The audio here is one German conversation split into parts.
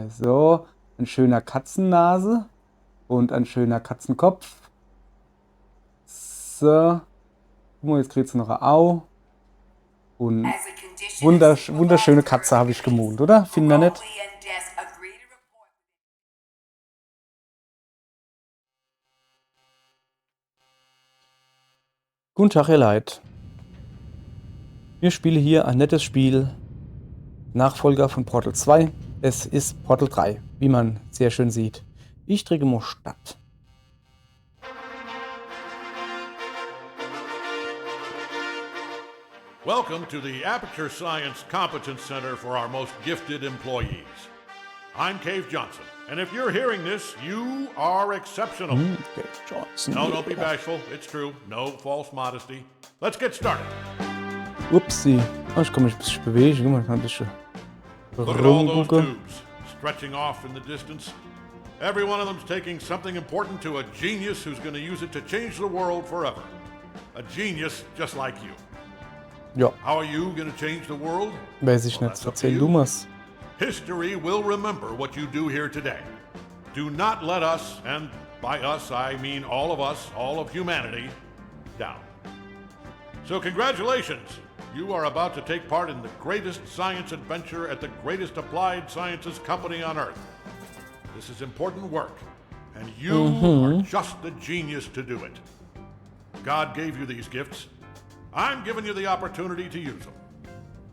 So. Ein schöner Katzennase. Und ein schöner Katzenkopf. So. Guck mal, jetzt kriegst du noch ein Au. Und wunderschöne Katze habe ich gemult, oder? Finden wir nicht? Guten Tag, ihr Leid. Wir spielen hier ein nettes Spiel. Nachfolger von Portal 2. Es ist Portal 3, wie man sehr schön sieht. Ich drücke mal Start. Welcome to the Aperture Science Competence Center for our most gifted employees. I'm Cave Johnson, and if you're hearing this, you are exceptional. Cave Johnson. No, don't be bashful. It's true. No false modesty. Let's get started. Upsi. Oh, ich kann mich ein bisschen bewegen. Guck mal, ich kann ein bisschen Look at all those rumgucken. tubes stretching off in the distance. Every one of them's taking something important to a genius who's going to use it to change the world forever. A genius just like you. Ja, How are you going to change the world? weiß ich nicht. that's up to Erzähl you. du mal's. History will remember what you do here today. Do not let us, and by us I mean all of us, all of humanity, down. So congratulations! You are about to take part in the greatest science adventure at the greatest applied sciences company on Earth. This is important work, and you are just the genius to do it. God gave you these gifts. I'm giving you the opportunity to use them.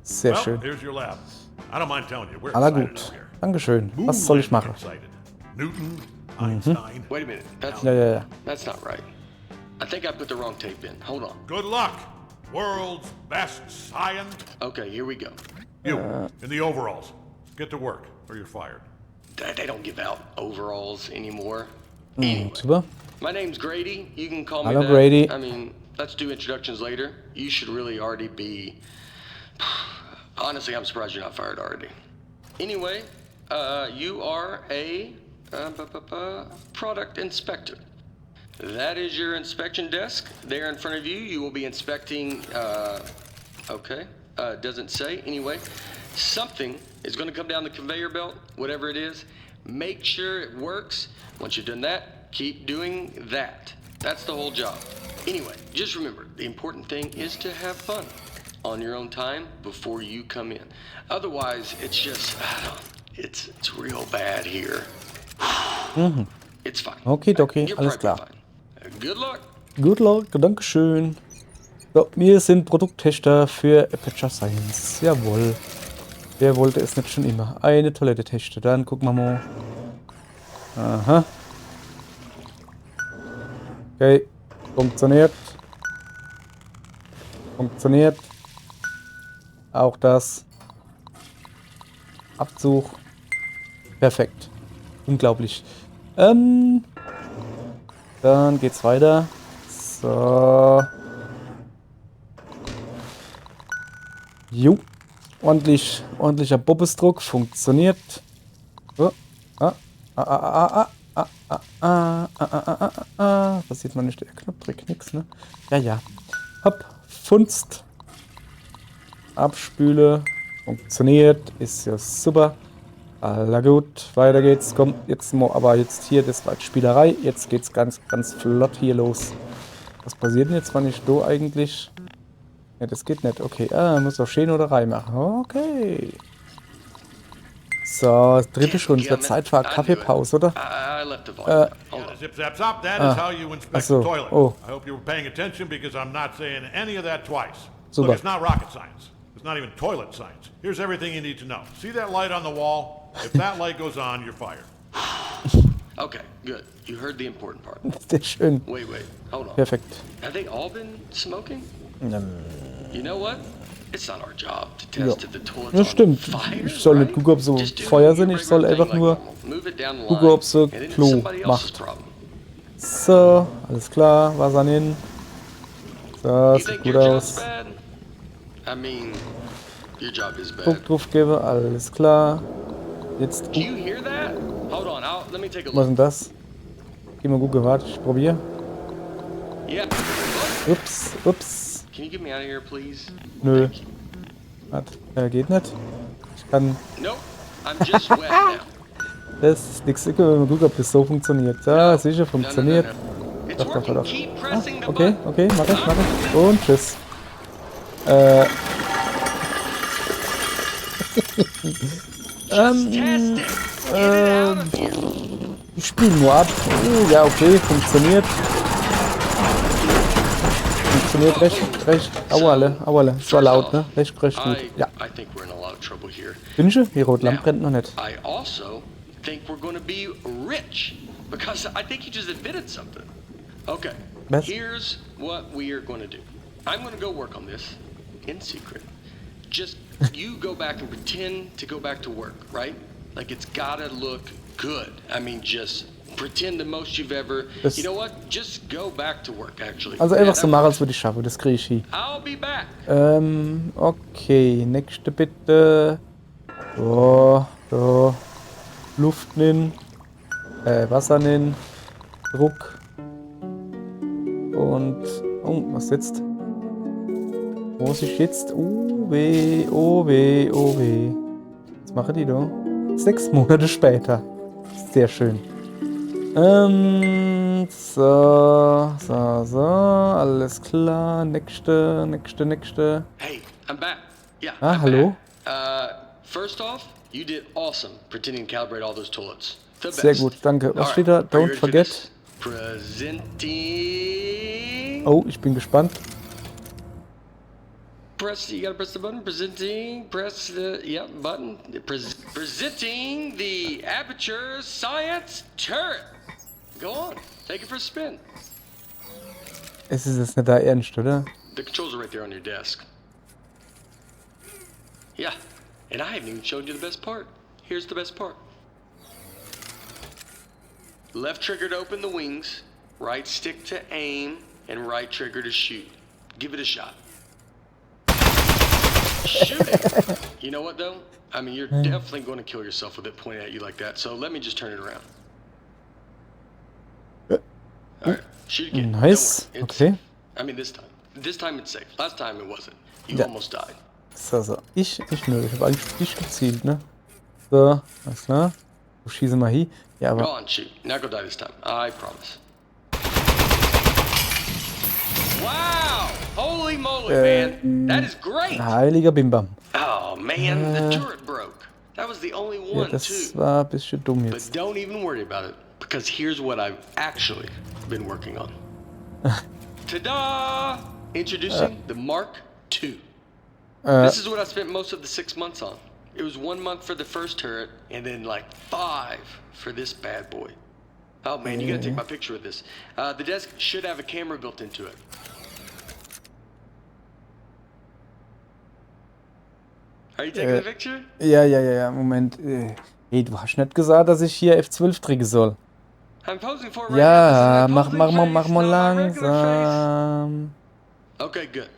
Sehr Well, schön. here's your lab. I don't mind telling you, we're Aber excited gut. up here. Dankeschön. Was soll ich machen? Excited. Newton, Einstein. Wait a minute. Ja. That's not right. I think I put the wrong tape in. Hold on. Good luck, world's best science. Okay, here we go. You, in the overalls. Get to work, or you're fired. They don't give out overalls anymore. Super. My name's Grady. You can call me Hello, that. Grady. I mean, let's do introductions later. You should really already be... Honestly, I'm surprised you're not fired already. Anyway, you are a product inspector. That is your inspection desk. There in front of you, you will be inspecting, doesn't say. Anyway, something is going to come down the conveyor belt, whatever it is. Make sure it works. Once you've done that, keep doing that. That's the whole job. Anyway, just remember, the important thing is to have fun on your own time before you come in. Otherwise, it's just, it's real bad here. It's fine. Okidoki, You're alles probably klar. fine. Good luck. Good luck, Dankeschön. So, wir sind Produkttester für Aperture Science. Jawohl. Wer wollte es nicht schon immer? Eine Toilette testen. Dann gucken wir mal. Aha. Okay. Funktioniert. Funktioniert. Auch das. Abzug. Perfekt. Unglaublich. Dann geht's weiter. So. Jo. Ordentlicher Bobbesdruck. Funktioniert. Oh. Was sieht man nicht? Der Knopfdruck, nix, ne? Ja. Hopp. Funzt. Abspüle. Funktioniert. Ist ja super. Aller gut. Weiter geht's. Komm, jetzt mal, aber jetzt hier, das war Spielerei. Jetzt geht's ganz flott hier los. Was passiert denn jetzt, wann ich da eigentlich... Ja, das geht nicht. Okay, muss doch schön oder rein machen. Okay. So, dritte Stunde. Es wird Zeit für eine Kaffeepause, oder? I left the volume. Hold on. Zip, zap, zap. That is how you inspect Ach so. the toilet. Oh. I hope you were paying attention because I'm not saying any of that twice. Super. Look, it's not rocket science. It's not even toilet science. Here's everything you need to know. See that light on the wall? If that light goes on, you're fired. Okay, good. You heard the important part. Sehr schön. Wait, hold on. Perfekt. Have they all been smoking? You know what? It's not our job to Ja. test if the toilet's Das on stimmt. fire, Ich soll nicht right? gucken, ob so Just do Feuer your sind. Ich soll regular einfach thing nur like normal. Move it down the gucken, line, ob sie and then it's Klo somebody else's macht. problem. So, alles klar. Wasser hin. So, You sieht think gut your job's aus. bad? I mean, your job is bad. Druck drauf gebe. Alles klar. Jetzt. Do you hear that? Hold on, let me take a Was ist look. denn das? Geh mal gucken, warte. Ich probiere. Yeah. Look. Ups. Can you get me out of here, please? Nö. Thank you. Warte. Geht nicht. Ich kann. Nope. I'm just wet now. Das ist nix. Ich will mal gucken, ob das so funktioniert. Ja, sicher, funktioniert. No. It's Doch, doch, working. doch. Keep pressing the Okay, button. okay, mach ich. Und tschüss. Just test it. Get it out of here. Ich spiele nur ab. Oh, ja, okay, funktioniert. Funktioniert recht. Auerle. Es war laut, ne? Recht gut. Ja. I think we're in a lot of trouble here. Wünsche? Die Rotlampe brennt noch nicht. I also think we're going to be rich because I think you just admitted something. Okay, Was? here's what we are going to do. I'm going to go work on this in secret. Just you go back and pretend to go back to work, right? Like it's gotta look good. I mean, just pretend the most you've ever. You know what? Just go back to work, actually. Also einfach so machen, als würde ich schaffen. Das kriege ich hin. I'll be back. Okay. Nächste bitte. So. Luft nehmen. Wasser nehmen. Druck. Und. Oh, was jetzt? Wo muss ich jetzt? Oh weh. Was machen die da? 6 Monate später. Sehr schön. So. Alles klar. Nächste. Hey, I'm back. Yeah. Ah, I'm hallo? back. First off, you did awesome pretending to calibrate all those toilets. The Sehr best. gut, danke. Was All steht da? right, are you Don't ready for forget. this? Presenting. Oh, ich bin gespannt. You gotta press the button. Presenting. Press the button. Presenting the Aperture Science Turret. Go on, take it for a spin. Es ist jetzt nicht da ernst, oder? The controls are right there on your desk. Yeah, and I haven't even showed you the best part. Here's the best part. Left trigger to open the wings, right stick to aim, and right trigger to shoot. Give it a shot. Shoot it! You know what though? I mean, you're definitely going to kill yourself with it pointing at you like that, so let me just turn it around. Alright, shoot again. Nice. Don't worry, it's Okay. safe. I mean, this time it's safe. Last time it wasn't. You Ja. almost died. So. Ich nö. Ich habe eigentlich auf dich gezielt, ne? So, alles klar. Wo schießen wir hin? Ja, Go aber. on, shoot. Not gonna die this time. I promise. Wow! Holy moly, man. That is great. Heiliger Bimbam. Oh, man, the turret broke. That was the only Ja, one, das too. war ein bisschen dumm But jetzt. don't even worry about it, because here's what I've actually been working on. Ta-da! Introducing the Mark II. This is what I spent most of the 6 months on. It was 1 month for the first turret, and then like 5 for this bad boy. Oh man, you gotta take my picture with this. The desk should have a camera built into it. Are you taking the picture? Ja, Moment. Hey, du hast nicht gesagt, dass ich hier F12 drücken soll. I'm posing for it right Ja, now. This is my posing mach face, mal not my regular langsam. face. Okay, good.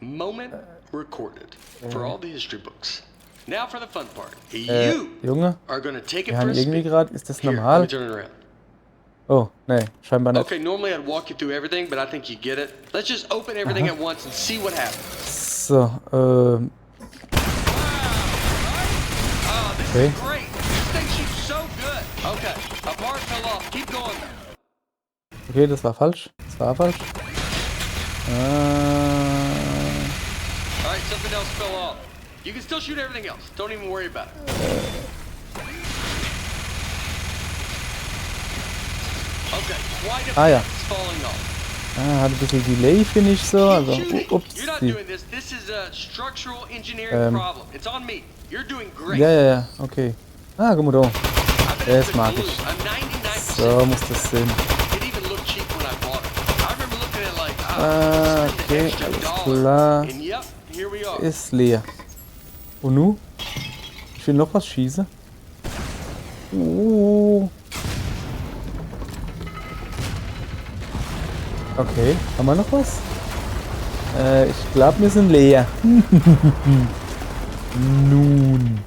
Moment recorded for all the history books. Now for the fun part. You Junge, are gonna take it wir for haben a irgendwie spin. gerade, ist das Here, let normal? me turn it around. Oh, nee, scheinbar nicht. Okay, normally I'd walk you through everything, but I think you get it. Let's just open everything at once and see what happens. So, Oh, this Okay. is great. This thing shoots so good. Okay, a bar fell off. Keep going. okay, das war falsch. All right, something else fell off. You can still shoot everything else. Don't even worry about it. Okay, quite a ja. bit is falling off. Hat ein bisschen Delay, finde ich so. Also, Keep shooting. ups. You're not doing this. This is a structural engineering problem. It's on me. You're doing great. Ja, okay. Guck mal da. I bet das it's mag blue. ich. I'm 99% So muss das sein. It even looked cheap when I bought it. I remember looking at it like, spend an Okay, extra alles dollar. klar. And yep, here we are. Ist leer. Und nu? Ich will noch was schießen. Okay, haben wir noch was? Ich glaube, wir sind leer. Nun.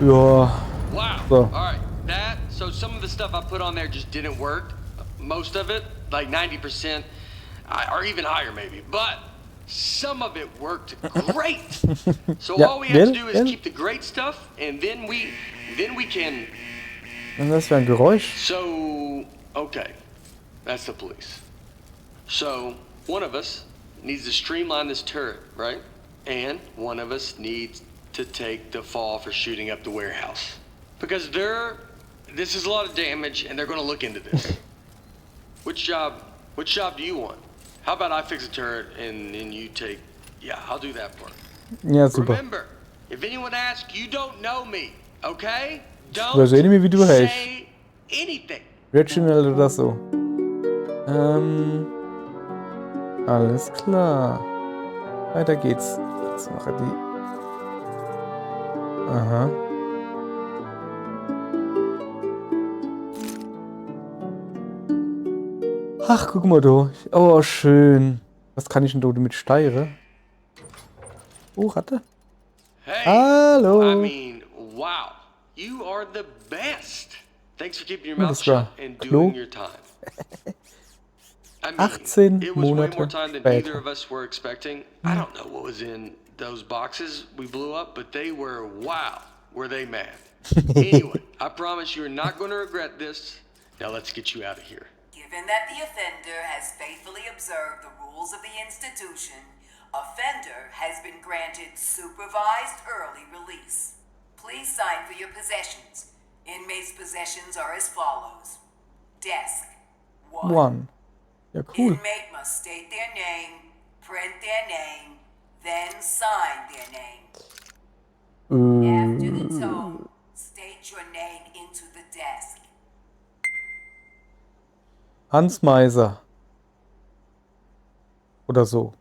Ja. Wow. So. All right. So some of the stuff I put on there just didn't work. Most of it, like 90%. or even higher maybe, but some of it worked great. So Ja, all we have to do is will. keep the great stuff, and then we can. Was ist das für ein Geräusch? So, okay, that's the police. So one of us needs to streamline this turret, right? And one of us needs to take the fall for shooting up the warehouse. Because this is a lot of damage and they're gonna look into this. Which job do you want? How about I fix a turret and you take, yeah, I'll do that part. Ja, super. Remember, if anyone asks, you don't know me, okay? Don't Überrede mir, wie du heißt. say anything. Reginald oder so. Alles klar. Weiter geht's. Jetzt mache die. Aha. Ach, guck mal da. Oh, schön. Was kann ich denn da mit Steire? Oh, Ratte. Hey, Hallo. I mean, wow. You are the best. Thanks for keeping your mouth das war shut and klug. doing your time. I mean, 18 it was way Monate more time than später. either of us were expecting. I don't know what was in those boxes we blew up, but they were, wow, were they mad. Anyway, I promise you're not going to regret this. Now let's get you out of here. Given that the offender has faithfully observed the rules of the institution, offender has been granted supervised early release. Please sign for your possessions. Inmates' possessions are as follows. Desk 1. Ja, cool. Inmate must state their name, print their name, then sign their name. After the tone, state your name into the desk. Hans Meiser. Oder so.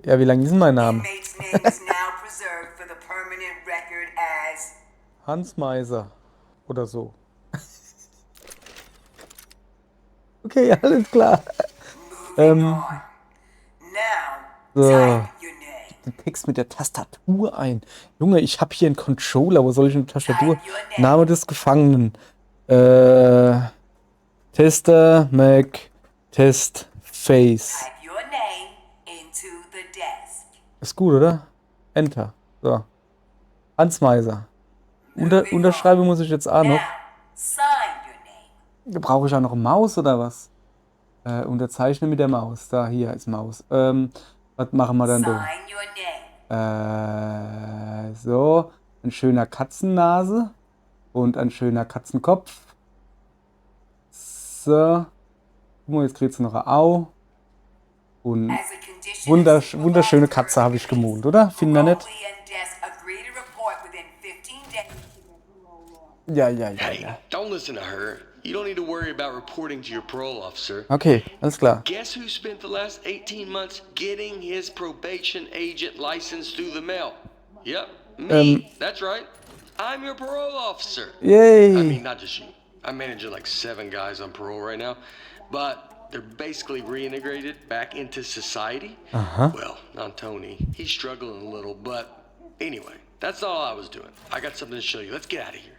Ja, wie lang ist denn mein Name? Inmate's name is now preserved for the permanent record as Hans Meiser. Oder so. Okay, alles klar. moving on. Now, So. type your name. Den Text mit der Tastatur ein. Junge, ich habe hier einen Controller. Wo soll ich eine Tastatur? Name des Gefangenen. Tester, Mac, Test, Face. Type your name into the desk. Ist gut, oder? Enter. So. Hans Meiser. Unterschreiben muss ich jetzt auch noch. Now, sign your name. Brauche ich auch noch eine Maus oder was? Unterzeichne mit der Maus. Da, hier ist Maus. Was machen wir dann da? Sign your name. So. Ein schöner Katzennase. Und ein schöner Katzenkopf. So. Guck mal, jetzt kriegst du noch ein Au. Und As a condition of wunderschöne Katze habe ich gemont, oder? Finden wir nicht? Parolee and desk agree to report within 15 days. Ja, ja, ja, Hey, ja. don't listen to her. You don't need to worry about reporting to your parole officer. Okay, alles klar. Guess who spent the last 18 months getting his probation agent license through the mail? Yep, me. That's right. I'm your parole officer. Yay! I mean, not just you. I'm managing like 7 guys on parole right now, but they're basically reintegrated back into society. Well, not Tony. He's struggling a little, but anyway, that's all I was doing. I got something to show you. Let's get out of here.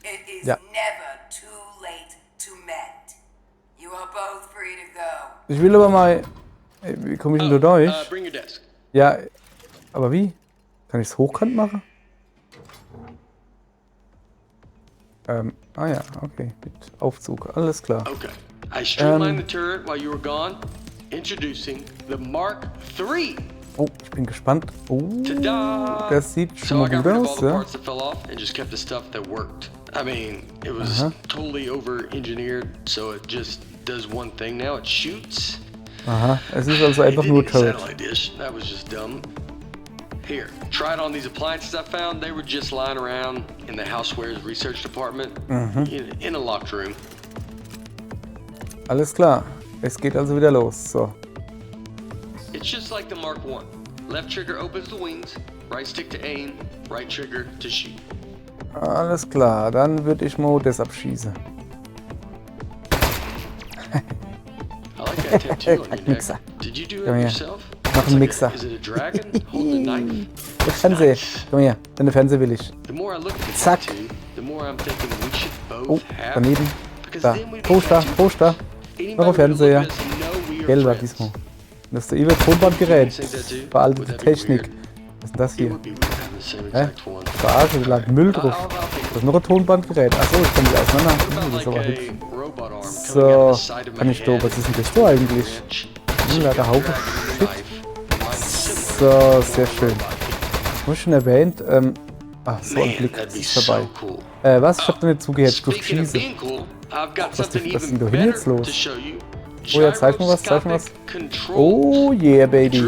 It is Ja. never too late to mend. You are both free to go. Ich will aber mal... Wie komme ich denn da durch? Bring your desk. Ja, aber wie? Kann ich es hochkant machen? Ja, okay. Mit Aufzug. Alles klar. Okay. I streamlined the turret while you were gone. Introducing the Mark III. Oh, ich bin gespannt. Oh, Ta-da! das sieht schon So I mal got gut rid of all aus, the ja? parts that fell off and just kept the stuff that worked. I mean, it was totally over-engineered, so it just does one thing now. It shoots. Aha, es ist also It einfach didn't nur even sound Turret. like this. That was just dumb. Here, try it on these appliances I found. They were just lying around in the housewares research department in a locked room. Alles klar. Es geht also wieder los. So. It's just like the Mark I. Left trigger opens the wings, right stick to aim, right trigger to shoot. Alles klar, dann würde ich mal das abschießen. I like that tattoo on your neck. Mixer. Did you do Come it here. yourself? Mach einen Mixer. Is it a dragon holding a knife? Der Fernseher. Komm her, deine Fernseher will ich. The more I look at the Zack. tattoo, the more I'm thinking we should both Oh, have. daneben. Because Da. then we'd be Poster, tattoos. Poster. Anybody Noch ein who look Fernseher. at us know we Gell, war diesmal. Das ist der Tonbandgerät. Veraltete Technik. Was ist denn das hier? Hä? Verarsche, da lag Müll drauf. Das ist noch ein Tonbandgerät. Achso, ich kann die auseinander. Das ist aber hübsch. So, kann ich da. Was ist denn das da eigentlich? Da hat der Haufen Shit. So, sehr schön. Ich muss schon erwähnt, ach, so ein Glück ist dabei. Was? Ich hab da nicht zugehört. Du schieße. Was ist denn da hin jetzt los? Oh ja, zeig mal was, zeig mal was. Oh yeah, baby.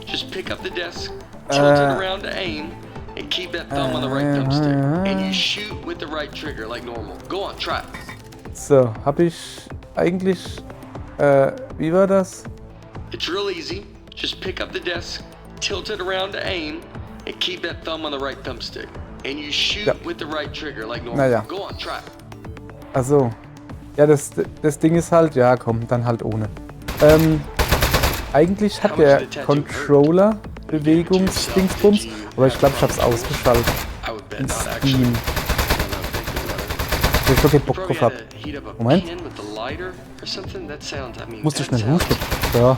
Just pick up the desk, tilt it around to aim, and keep that thumb on the right thumbstick. And you shoot with the right trigger like normal. Go on, try it. So, hab ich eigentlich, wie war das? It's real easy. Just pick up the desk, tilt it around to aim, and keep that thumb on the right thumbstick. And you shoot with the right trigger like normal. Naja. Go on, try it. Also, ja, das Ding ist halt, ja komm, dann halt ohne. Eigentlich hat der Controller Bewegungsdingsbums, aber ich glaube, ich hab's ausgeschaltet. In Steam. Weil ich doch keinen Bock drauf hab. Moment. Musste schnell husten. Ja.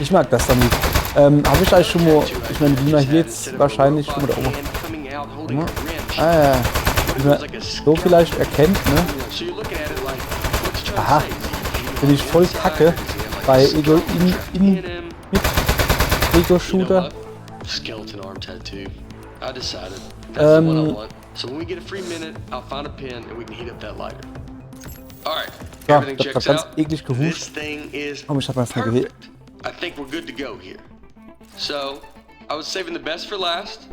Ich mag das dann nicht. Habe ich eigentlich schon mal, ich meine, wie man hier jetzt wahrscheinlich schon mal da oben. Ah ja. Wie man so vielleicht erkennt, ne? Aha. Bin ich voll kacke bei Ego-Shooter. Ja, ich hab ganz eklig gehuscht. Oh, ich hab mal schnell gehört. I think we're good to go here. So, I was saving the best for last,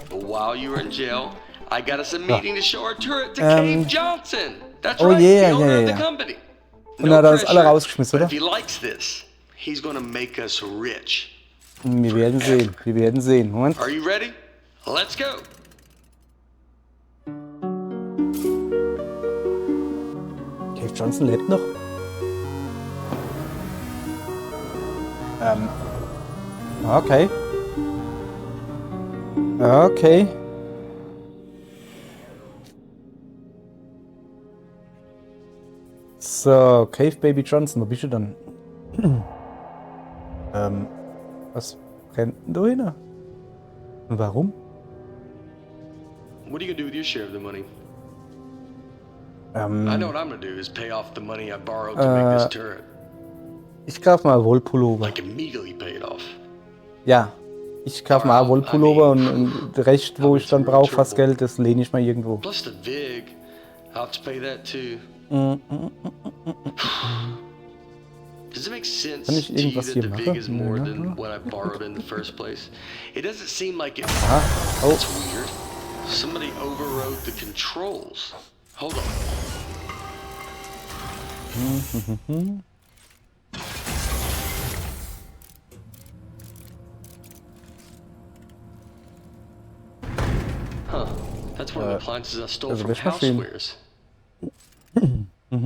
but while you were in jail, I got us a meeting to show our turret to Cave Johnson. That's right, the owner of the company. Und er hat uns alle rausgeschmissen, oder? If he likes this, he's gonna make us rich. Wir werden sehen, wir werden sehen. Moment. Are you ready? Let's go. Cave Johnson lebt noch. Okay. Okay. So, Cave Baby Johnson, wo bist du dann? Was brennt denn da hin? Und warum? What are you gonna do with your share of the money? I know what I'm gonna do is pay off the money I borrowed to make this turret. Ich kauf mal Wollpullover. Like immediately pay it off. Ja, ich kauf mal Wollpullover und recht, wo ich dann brauche, fast Geld, das lehne ich mal irgendwo. Plus the VIG, I'll have to pay that too. Does it make sense Kann ich to you irgendwas that hier the VIG machen? is more than what I borrowed in the first place? It doesn't seem like it's Oh, It's weird. Somebody overrode the controls. Hold on. Huh. That's one of the appliances I stole from Housewares. Oh,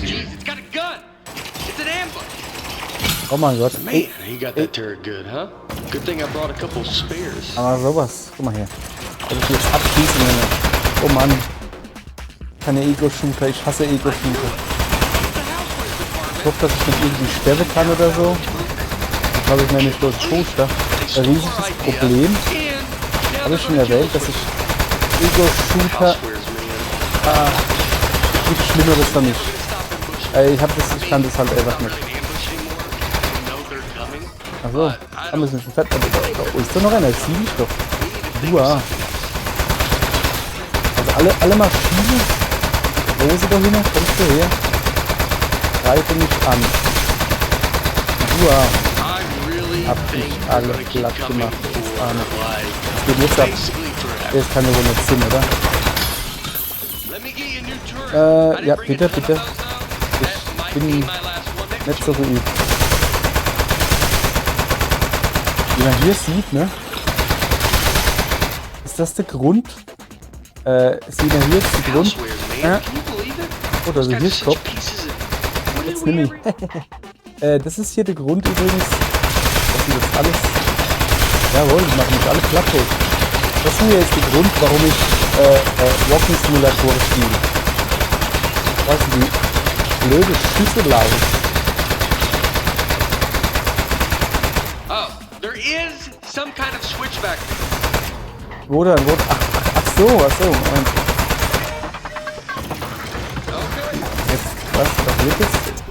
jeez, it's got a gun! It's an ambush! oh mein Gott. Man, he got that turret good, huh? Good thing I brought a couple spares. Aber sowas, guck mal hier. Kann ich jetzt abschießen, Junge. Oh Mann. Keine Ego-Shooter, ich hasse Ego-Shooter. Ich hoffe, dass ich nicht irgendwie sterben kann oder so. Ich glaube, ich nämlich bloß Toaster. Ein riesiges Problem. Habe ich schon erwähnt, dass ich Ego-Shooter nichts Schlimmeres für mich. Ich kann das halt einfach nicht. Achso, da müssen wir schon fett. Oh, ist da noch einer? Das sehe ich doch. Uah. Also alle Maschinen, Rose da hinten, kommst du her? Greife mich an. Uah. Hab ich alle glatt gemacht. Das Arme. Das geht jetzt ab. Das kann ja wohl nicht Sinn, oder? Ja, bitte, bitte. Ich bin nicht so geübt. Wie man hier sieht, ne? Ist das der Grund? Sieht man hier jetzt den Grund? Oder so hier ist Kopf. Jetzt nimm ich. Das ist hier der Grund übrigens, dass wir das alles. Jawohl, wir machen das alle platt. Das hier ist der Grund, warum ich Walking Simulatoren spiele. Weißt du, blöde Schüsse-Laus. Oh, there is some kind of switch back there. Wo denn? Wo? Ach so. Moment. Okay. Jetzt, was passiert jetzt?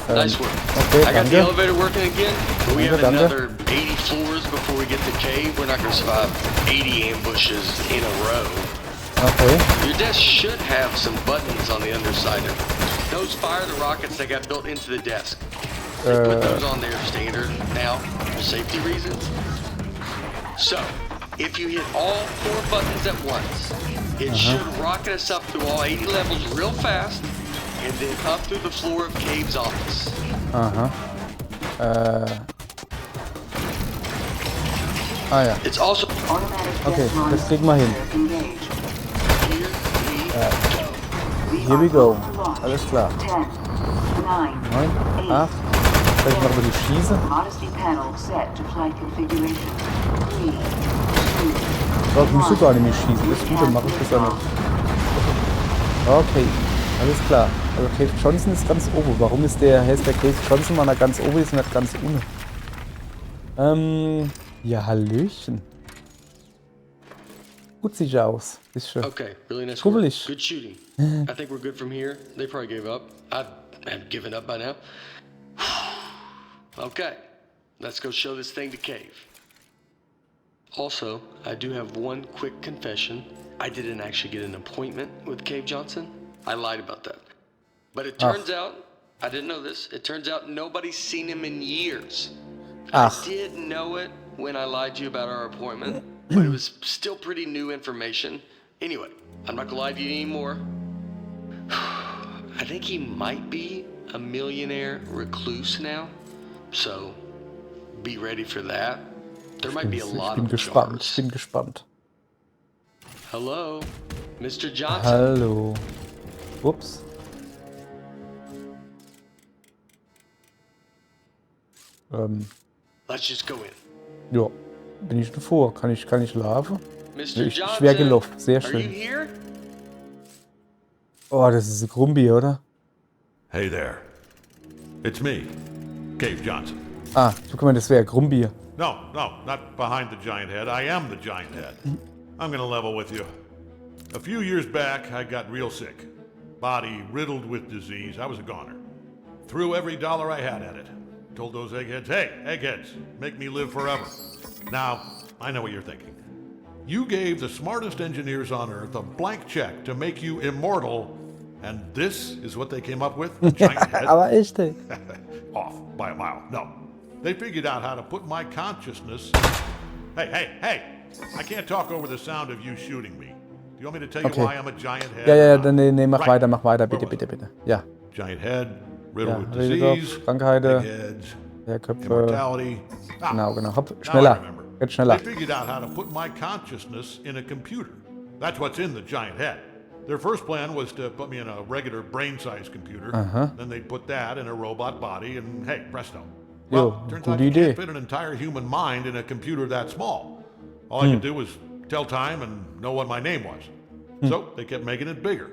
Nice work. Okay, I got the danke. elevator working again, but we have Danke. another 80 floors before we get to the cave. We're not going to survive 80 ambushes in a row. Okay. Your desk should have some buttons on the underside of it. Those fire the rockets that got built into the desk. They put those on there standard now for safety reasons. So, if you hit all 4 buttons at once, it should rocket us up through all 80 levels real fast, and then up through the floor of Cave's office. Aha. Ah ja. It's also Okay, das kriegen wir hin. here we Here we go. Alles klar. 9, 8. Soll ich noch über die Schieße? Oh, ich muss sogar nicht mehr schießen. Das ist gut, dann mache ich das auch noch. Okay, alles klar. Also Cave Johnson ist ganz oben. Warum ist der Cave Johnson, wenn er ganz oben ist und nicht ganz unten? Ja, Hallöchen. Gut sieht er aus. Ist schön. Okay, really nice Kubbelig. work. Good shooting. I think we're good from here. They probably gave up. I have given up by now. Okay, let's go show this thing to Cave. Also, I do have one quick confession. I didn't actually get an appointment with Cave Johnson. I lied about that. But it turns out, I didn't know this, it turns out nobody's seen him in years. I did know it when I lied to you about our appointment, but it was still pretty new information. Anyway, I'm not gonna lie to you anymore. I think he might be a millionaire recluse now, so be ready for that. There might be a lot of Ich jars. bin gespannt. Hello, Mr. Johnson. Hallo. Ups. Let's just go in. Ja. Bin ich davor? Kann ich laufen? Mr. Ich Johnson, schwer gelaufen. Sehr are you schön. here? Oh, das ist ein Grumbi, oder? Hey there. It's me, Cave Johnson. Ah, guck mal, das wäre Grumbier. No, not behind the giant head. I am the giant head. I'm gonna level with you. A few years back, I got real sick. Body riddled with disease. I was a goner. Threw every dollar I had at it. Told those eggheads, hey, eggheads, make me live forever. Now, I know what you're thinking. You gave the smartest engineers on Earth a blank check to make you immortal, and this is what they came up with? A giant head? Aber echt, ey. Off by a mile. No. They figured out how to put my consciousness... Hey! I can't talk over the sound of you shooting me. Do you want me to tell you why I'm a giant head? Ja, dann nee, mach Right. weiter, bitte. Ja. Giant head, riddled with Riddle, disease, Krankheiten, eggheads, Köpfe. immortality. Genau. Hopp, Now I schneller. remember. Jetzt schneller. They figured out how to put my consciousness in a computer. That's what's in the giant head. Their first plan was to put me in a regular brain-sized computer. Then they'd put that in a robot body, and hey, presto. Well, turns out you can't fit an entire human mind in a computer that small. All I could do was tell time and know what my name was. So they kept making it bigger.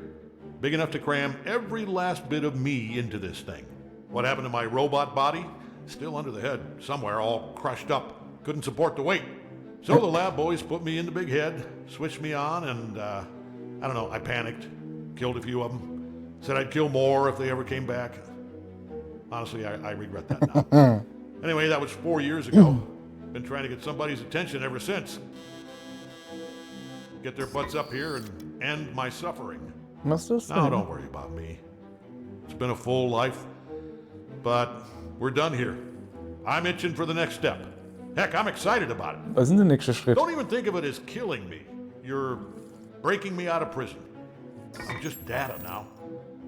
Big enough to cram every last bit of me into this thing. What happened to my robot body? Still under the head, somewhere, all crushed up. Couldn't support the weight. So the lab boys put me in the big head, switched me on, and I don't know, I panicked. Killed a few of them. Said I'd kill more if they ever came back. Honestly, I regret that now. Anyway, that was 4 years ago. Been trying to get somebody's attention ever since. Get their butts up here and end my suffering. Was ist das Now, denn? don't worry about me. It's been a full life, but we're done here. I'm itching for the next step. Heck, I'm excited about it. Was ist denn der nächste Schritt? Don't even think of it as killing me. You're breaking me out of prison. I'm just data now.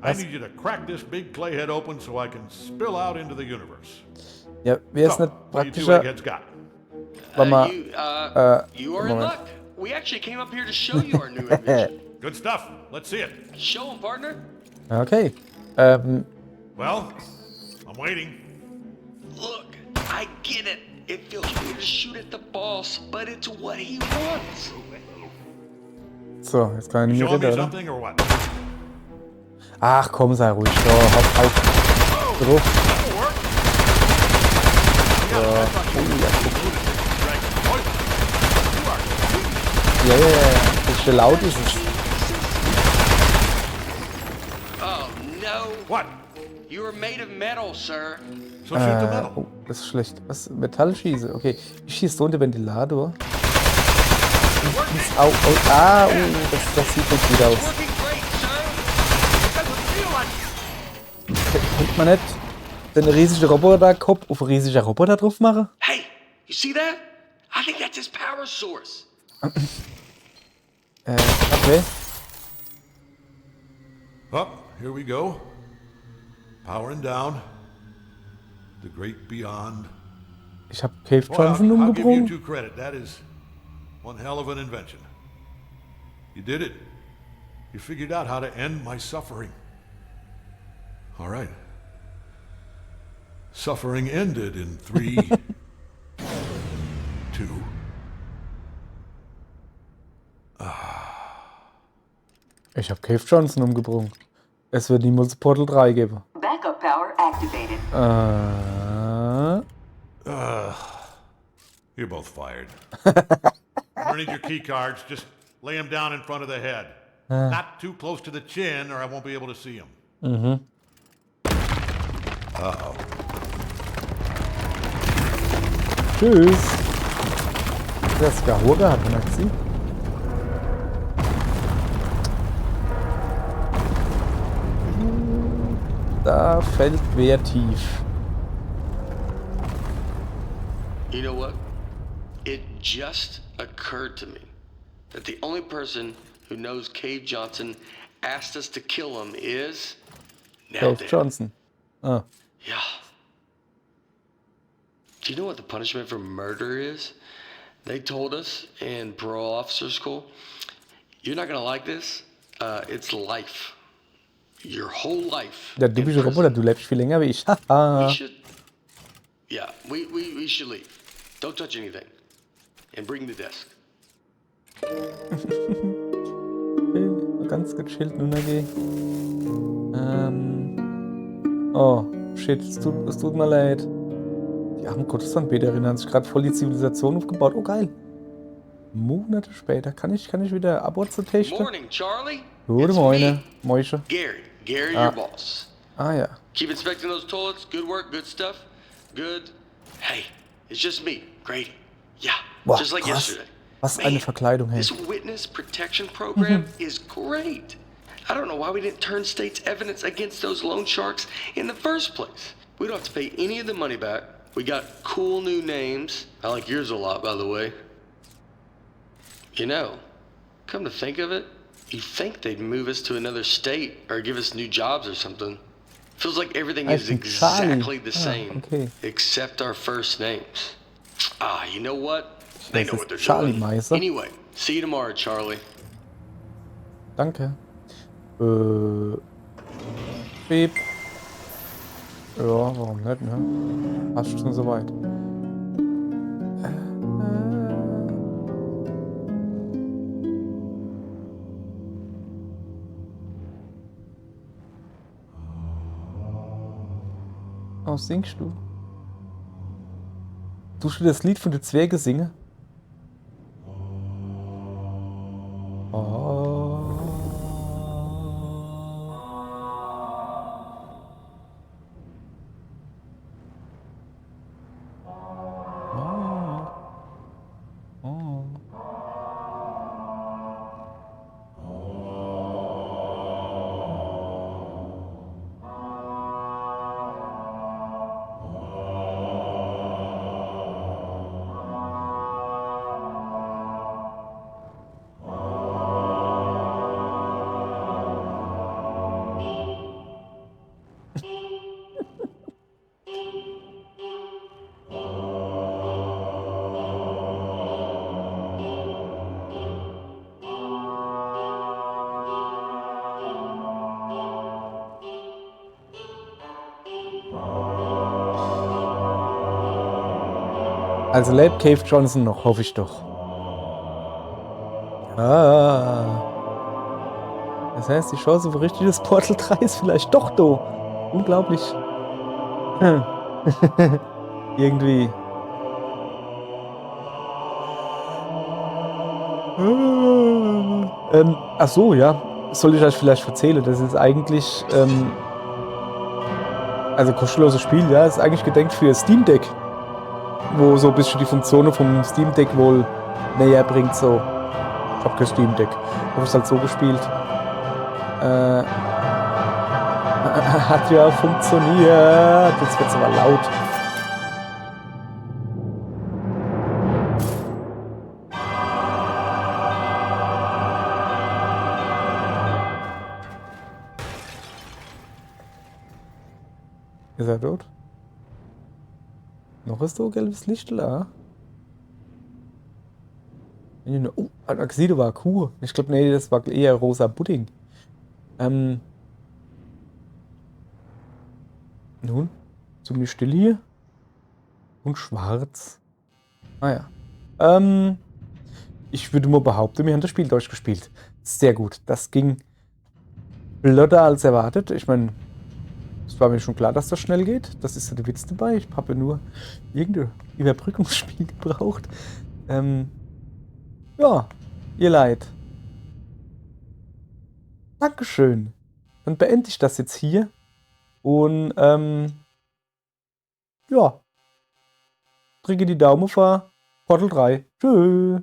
I need you to crack this big clay head open so I can spill out into the universe. Ja, wäre es So, nicht what you two praktischer, eggheads got? wenn man... You are in Moment. luck. We actually came up here to show you our new invention. Good stuff. Let's see it. Show 'em, partner. Okay. Well, I'm waiting. Look, I get it. It feels weird to shoot at the boss, but it's what he wants. So, jetzt kann ich nicht mehr Showing reden, me oder? something or what? Ach komm, sei ruhig. So, hab halt drauf. So. Ja, das ist schon laut, ist es. Oh no! What? You are made of metal, sir. So shoot the metal. Oh, das ist schlecht. Was? Metallschieße. Okay. Ich schieße runter Ventilator. Au, das sieht nicht gut aus. Working great, sir. Könnte man nicht den riesigen Roboter-Kopf auf einen riesigen Roboter drauf machen? Hey, you see that? I think that's his power source. Okay. Up, here we go. Powering down. The great beyond. Ich habe Cave Well, Johnson I'll give you umgebracht. two credit. That is one hell of an invention. You did it. You figured out how to end my suffering. All right. Suffering ended in 3, 2. Ich habe Cave Johnson umgebracht. Es wird niemals Portal 3 geben. Backup power activated. You're both fired. I'm gonna need your key cards. Just lay them down in front of the head. Not too close to the chin, or I won't be able to see them. Uh-oh. Tschüss. Das ist gar Hurra, hat man gesehen. Da fällt wer tief. You know what? It just occurred to me that the only person who knows Cave Johnson asked us to kill him is now Cave dead. Johnson. Ah. Yeah. Do you know what the punishment for murder is? They told us in parole officer school, you're not gonna like this. It's life. Your whole life. Der typische in Roboter, prison. du lebst viel länger wie ich. We Haha. should. Yeah, we should leave. Don't touch anything. And bring the desk. Okay, ganz gechillt runtergehen. Oh, shit, es tut mir leid. Die armen Gottesanbeterinnen haben sich gerade voll die Zivilisation aufgebaut. Oh, geil. Monate später kann ich wieder Aborte testen. Morning, Charlie. Gute It's Moine, me, Mäusche. Gary, your boss. Ah ja. Keep inspecting those toilets. Good work, good stuff. Good. Hey, it's just me, Grady. Yeah, Boah, just like krass. yesterday. Was eine Verkleidung, hey. This witness protection program is great. I don't know why we didn't turn state's evidence against those loan sharks in the first place. We don't have to pay any of the money back. We got cool new names. I like yours a lot, by the way. You know, come to think of it, you'd think they'd move us to another state or give us new jobs or something. Feels like everything is bin Charlie. exactly the same, okay. except our first names. Ah, you know what? They Das know ist what they're Charlie doing. Meister. Anyway, see you tomorrow, Charlie. Danke. Piep. Ja, warum nicht, ne? Passt schon soweit. Oh, singst du? Tust du das Lied von den Zwergen singen? Also lebt Cave Johnson noch, hoffe ich doch. Ah. Das heißt, die Chance für richtiges Portal 3 ist vielleicht doch da. Unglaublich. Irgendwie. Ach so, ja. Soll ich euch vielleicht erzählen? Das ist eigentlich, also kostenloses Spiel, ja. Ist eigentlich gedenkt für Steam Deck. Wo so ein bisschen die Funktionen vom Steam Deck wohl näher bringt. So. Ich hab kein Steam Deck. Ich habe es halt so gespielt. Hat ja funktioniert. Jetzt wird's aber laut. Ist er tot? Noch ist so gelbes Licht da. Oh, Axide war Kuh. Ich glaube, nee, das war eher rosa Pudding. Nun, ziemlich still hier. Und schwarz. Ah ja. Ich würde mal behaupten, wir haben das Spiel durchgespielt. Sehr gut. Das ging flotter als erwartet. Ich meine, es war mir schon klar, dass das schnell geht. Das ist ja der Witz dabei. Ich habe nur irgendein Überbrückungsspiel gebraucht. Ja, ihr Leid. Dankeschön. Dann beende ich das jetzt hier. Und, ja. Drücke die Daumen vor Portal 3. Tschüss.